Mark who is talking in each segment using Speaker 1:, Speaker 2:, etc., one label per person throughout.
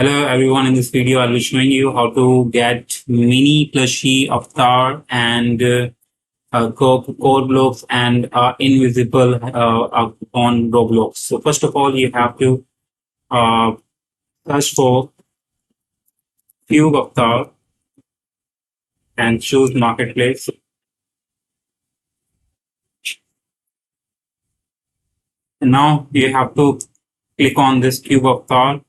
Speaker 1: Hello everyone, in this video I'll be showing you how to get mini plushie avatar and korblox and invisible on roblox. So first of all you have to uh, search for cube avatar and choose marketplace. And now you have to click on this cube avatar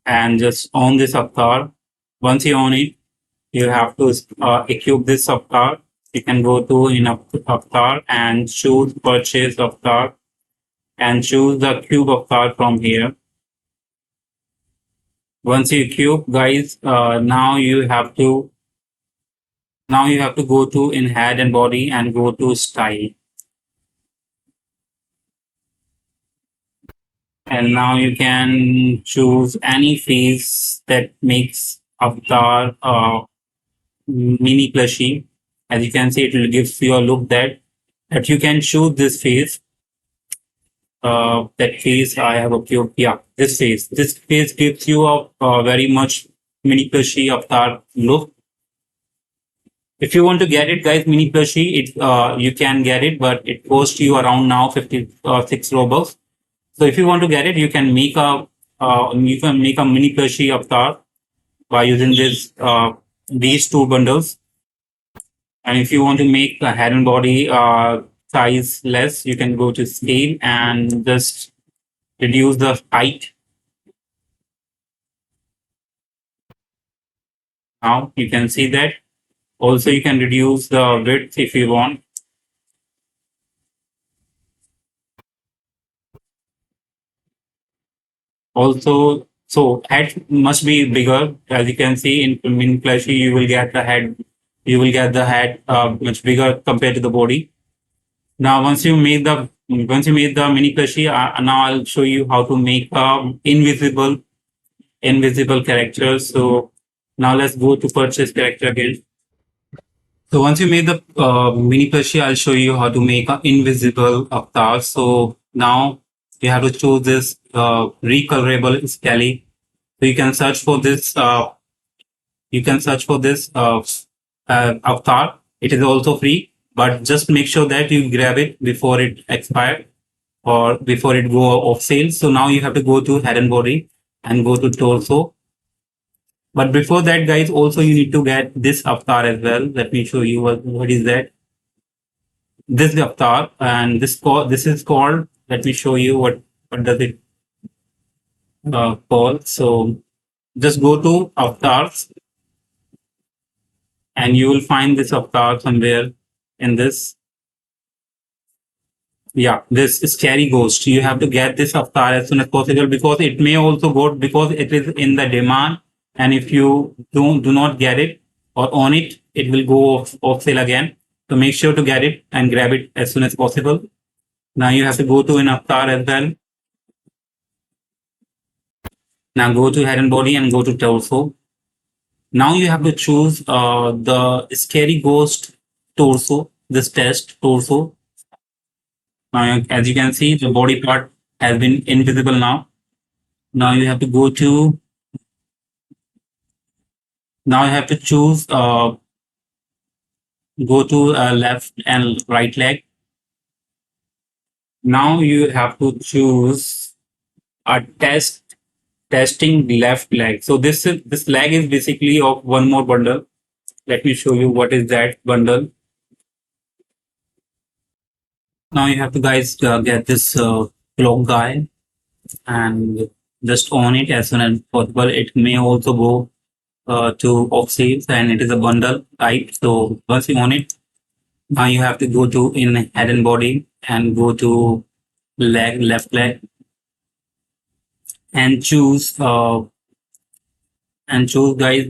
Speaker 1: and just own this avatar. Once you own it, you have to equip this avatar. You can go to in avatar and choose purchase avatar and choose the cube avatar from here. Once you cube, guys, now you have to go to in head and body and go to style. And now you can choose any face that makes avatar mini plushie. As you can see, it will give you a look that you can choose this face. That face I have observed. Yeah, this face. This face gives you a very much mini plushie avatar look. If you want to get it, guys, mini plushie, you can get it, but it costs you around now 56 robux. So if you want to get it, you can make a mini plushie avatar by using these two bundles. And if you want to make the head and body size less, you can go to scale and just reduce the height. Now you can see that. Also, you can reduce the width if you want. Also, so head must be bigger. As you can see in plushie, you will get the head much bigger compared to the body. Now, once you made the mini plushie, now I'll show you how to make invisible characters. So now let's go to purchase character again. So once you made the mini plushie, I'll show you how to make an invisible avatar. So now you have to choose this recolorable skelly. So you can search for this. You can search for this avatar. It is also free, but just make sure that you grab it before it expires or before it go off sale. So now you have to go to head and body and go to torso. But before that, guys, also you need to get this avatar as well. Let me show you what is that. This avatar and this is called. Let me show you what does it call. So just go to avatars and you will find this avatar somewhere in this. Yeah, this scary ghost. You have to get this avatar as soon as possible because it may also go because it is in the demand. And if you do not get it or own it, it will go off sale again. So make sure to get it and grab it as soon as possible. Now you have to go to an avatar as well. Now go to head and body and go to torso. Now you have to choose the scary ghost torso, this test torso. Now, as you can see, the body part has been invisible now. Now you have to now you have to choose, go to left and right leg. Now you have to choose a testing left leg. So this leg is basically of one more bundle. Let me show you what is that bundle. Now you have to guys get this clock guy and just own it as soon as possible. It may also go to off sales and it is a bundle type. So once you own it, now you have to go to in head and body and go to left leg and choose guys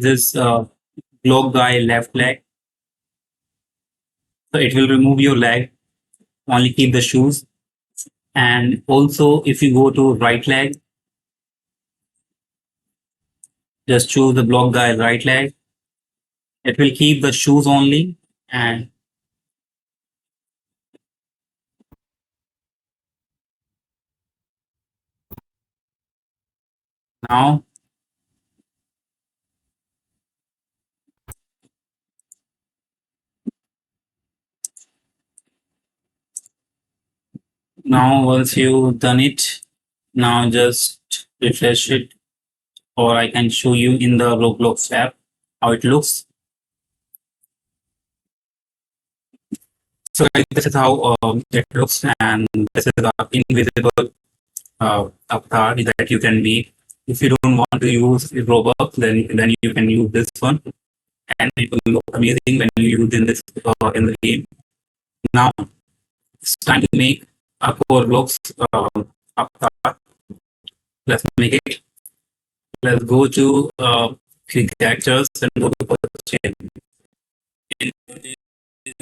Speaker 1: this block guy left leg. So it will remove your leg, only keep the shoes. And also if you go to right leg, just choose the block guy right leg. It will keep the shoes only and Now, now once you've done it, now just refresh it, or I can show you in the Roblox app how it looks. So guys, this is how it looks, and this is the invisible avatar that you can make. If you don't want to use Robux, then you can use this one, and it will look amazing when you use in the game. Now it's time to make a korblox avatar. Let's make it. Let's go to quick characters and go to purchase.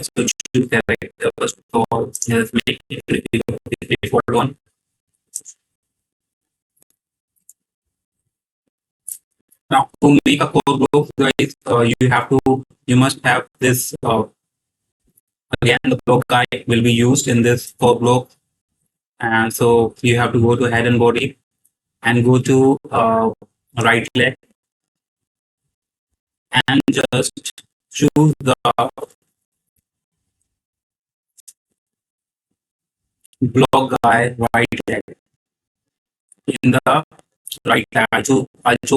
Speaker 1: So choose character first of all. Let's make it the default one. Now to make a korblox, guys, you must have this again. The block guy will be used in this korblox, and so you have to go to head and body and go to right leg and just choose the block guy right leg in the right leg. I chose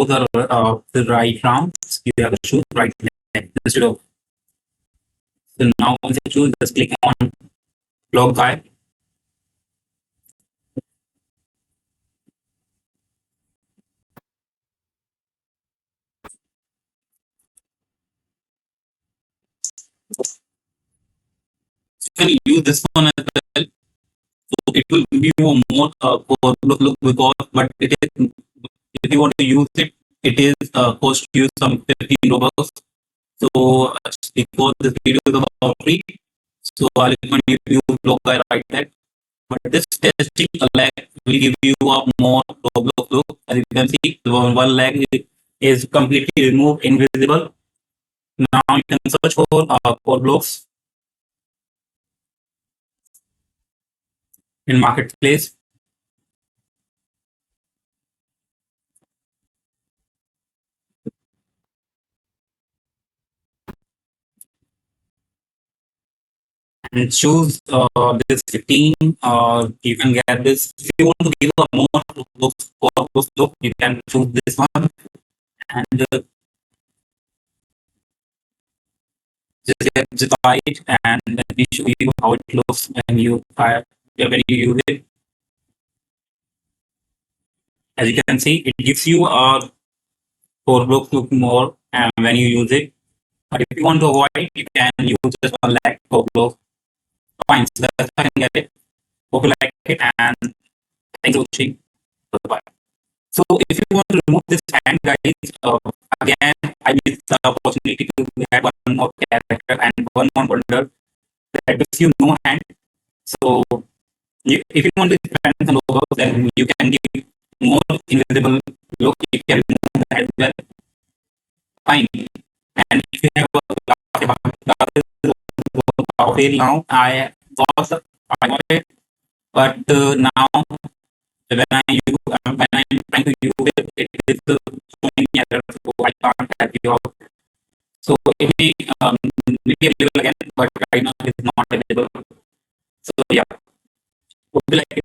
Speaker 1: the right arm. You have to choose right leg instead of. So now once you choose, just click on block guy. You can use this one as well. So it will give you a more look because, but it is if you want to use it, it is cost you some 15 robux. So because this video is about free, so I recommend you to use block guy right leg. But this testing leg will give you a more Roblox look. As you can see, one leg is completely removed, invisible. Now you can search for blocks in marketplace and choose this 15. You can get this. If you want to give a more Roblox for Roblox look, you can choose this one and just buy it. And let me show you how it looks when you use it. As you can see, it gives you a Roblox look more when you use it. But if you want to avoid, you can use just one leg Roblox. Fine, so that's I can get it. Hope you like it, and thanks for watching. Bye. So if you want to remove this hand, guys, again, I missed the opportunity to add one more character and one more border that gives you no hand. So if you want to expand the logo, then you can give more invisible look. You can remove that as well. Fine. And if you have a fail now, I got it, but now when I'm trying to use it, it is showing me error, so I can't help you out. So it may be available again, but right now it's not available. So yeah, would you like it?